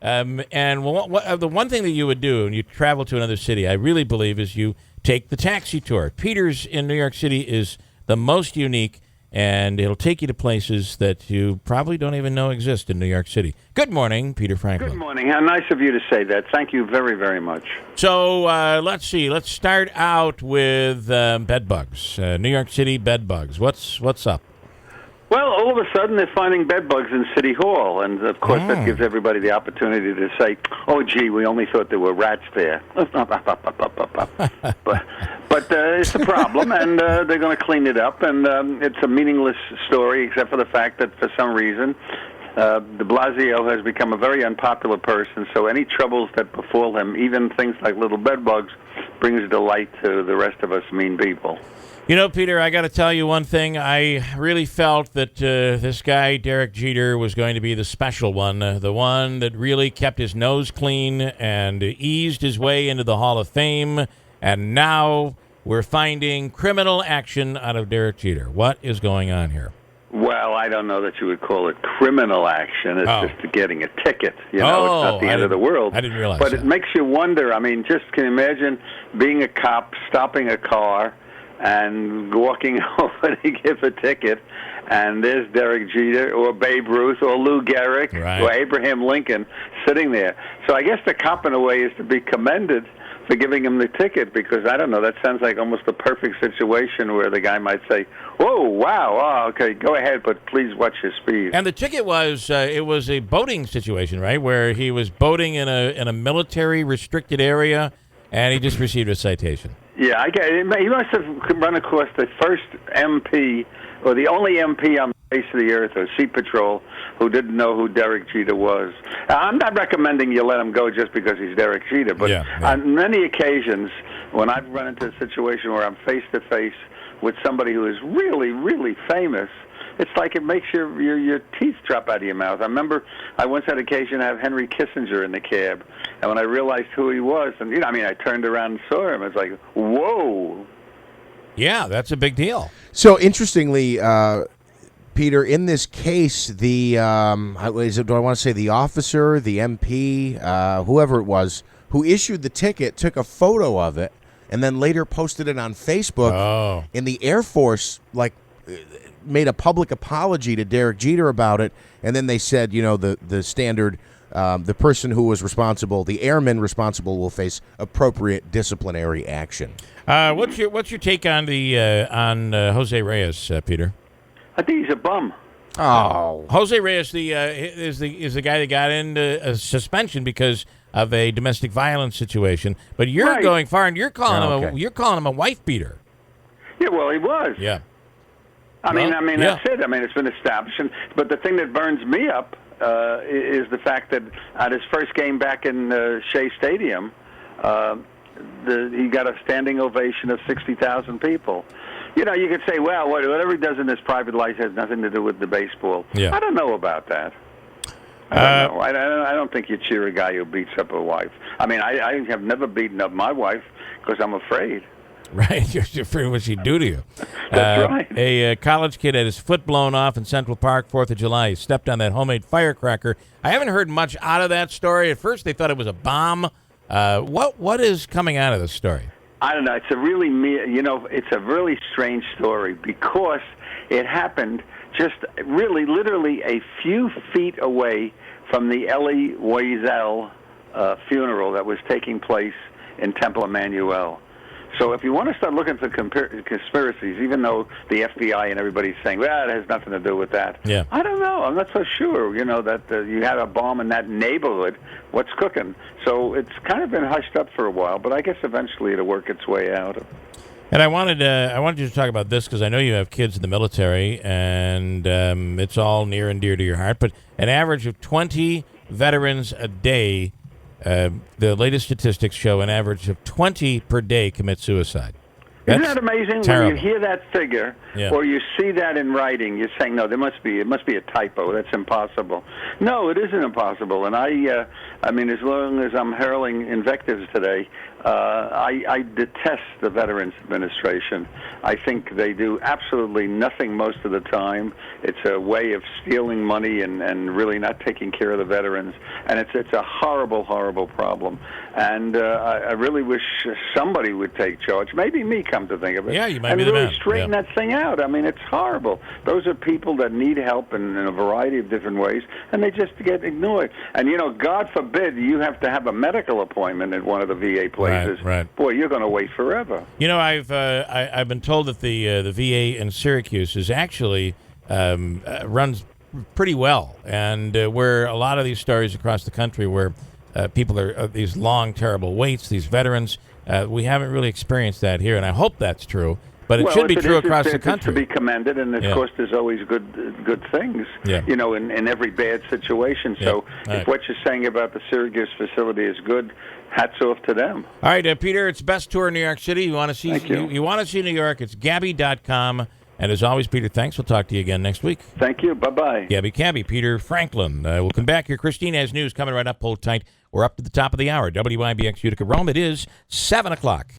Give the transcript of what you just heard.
And the one thing that you would do when you travel to another city, I really believe, is you take the taxi tour. Peter's in New York City is the most unique, and it'll take you to places that you probably don't even know exist in New York City. Good morning, Peter Franklin. Good morning. How nice of you to say that. Thank you very, very much. So let's see. Let's start out with bed bugs. New York City bed bugs. What's up? Well, all of a sudden they're finding bed bugs in City Hall, and of course that gives everybody the opportunity to say, "Oh, gee, we only thought there were rats there." but it's a problem, and they're going to clean it up, and it's a meaningless story except for the fact that for some reason de Blasio has become a very unpopular person, so any troubles that befall him, even things like little bed bugs, brings delight to the rest of us mean people. You know, Peter, I got to tell you one thing. I really felt that this guy, Derek Jeter, was going to be the special one, the one that really kept his nose clean and eased his way into the Hall of Fame. And now we're finding criminal action out of Derek Jeter. What is going on here? Well, I don't know that you would call it criminal action. It's just getting a ticket. You know, it's not the end of the world. I didn't realize But that. it makes you wonder. I mean, just can you imagine being a cop, stopping a car, and walking over to give a ticket, and there's Derek Jeter or Babe Ruth or Lou Gehrig or Abraham Lincoln sitting there. So I guess the cop, in a way, is to be commended for giving him the ticket, because, I don't know, that sounds like almost a perfect situation where the guy might say, "Whoa, wow, oh, okay, go ahead, but please watch your speed." And the ticket was, it was a boating situation, right, where he was boating in a military restricted area, and he just received a citation. Yeah, he must have run across the first MP, or the only MP on the face of the earth, or Sea Patrol, who didn't know who Derek Jeter was. I'm not recommending you let him go just because he's Derek Jeter, but on many occasions, when I've run into a situation where I'm face-to-face with somebody who is really, really famous, it's like it makes your teeth drop out of your mouth. I remember I once had occasion to have Henry Kissinger in the cab, and when I realized who he was, and I turned around and saw him. It's like, whoa. Yeah, that's a big deal. So interestingly, Peter, in this case, the do I want to say the officer, the MP, whoever it was, who issued the ticket, took a photo of it, and then later posted it on Facebook. Oh. And the Air Force, made a public apology to Derek Jeter about it, and then they said, the standard, the person who was responsible, the airman responsible, will face appropriate disciplinary action. What's your take on on Jose Reyes, Peter? I think he's a bum. Oh, Jose Reyes is the guy that got into a suspension because of a domestic violence situation. But you're going far, and you're calling him a wife beater. Yeah, well, he was. Yeah. I mean, that's it. I mean, it's been established. But the thing that burns me up is the fact that at his first game back in Shea Stadium, he got a standing ovation of 60,000 people. You could say, well, whatever he does in his private life has nothing to do with the baseball. Yeah. I don't know about that. I don't know. I don't think you cheer a guy who beats up a wife. I mean, I have never beaten up my wife because I'm afraid. Right, you're afraid of what she'd do to you. That's right. A college kid had his foot blown off in Central Park, 4th of July. He stepped on that homemade firecracker. I haven't heard much out of that story. At first, they thought it was a bomb. What is coming out of this story? I don't know. It's a really strange story because it happened just really, literally a few feet away from the Elie Wiesel funeral that was taking place in Temple Emmanuel. So if you want to start looking for conspiracies, even though the FBI and everybody's saying, well, it has nothing to do with that. Yeah. I don't know. I'm not so sure, that you had a bomb in that neighborhood. What's cooking? So it's kind of been hushed up for a while, but I guess eventually it'll work its way out. And I wanted you to talk about this because I know you have kids in the military, and it's all near and dear to your heart. But an average of 20 veterans a day. The latest statistics show an average of 20 per day commit suicide. Isn't that amazing? Terrible. When you hear that figure or you see that in writing, you're saying, no, it must be a typo. That's impossible. No, it isn't impossible. And I mean, as long as I'm hurling invectives today, I detest the Veterans Administration. I think they do absolutely nothing most of the time. It's a way of stealing money and really not taking care of the veterans. And it's a horrible, horrible problem. And I really wish somebody would take charge. Maybe me, come to think of it. Yeah, you might and be the really man. straighten that thing out. I mean, it's horrible. Those are people that need help in a variety of different ways, and they just get ignored. And, God forbid you have to have a medical appointment at one of the VA places. Right. Boy, you're going to wait forever. I've been told that the VA in Syracuse is actually runs pretty well, and where a lot of these stories across the country where people are these long, terrible waits, these veterans, we haven't really experienced that here, and I hope that's true. But it should be true across the country. It's to be commended, and of course, there's always good things, in every bad situation. So, if what you're saying about the Syracuse facility is good, hats off to them. All right, Peter, it's best tour in New York City. You want to see? You want to see New York? It's Gabby.com. And as always, Peter, thanks. We'll talk to you again next week. Thank you. Bye-bye. Gabby Cabby, Peter Franklin. We'll come back here. Christine has news coming right up. Hold tight. We're up to the top of the hour. WIBX Utica Rome. It is 7 o'clock.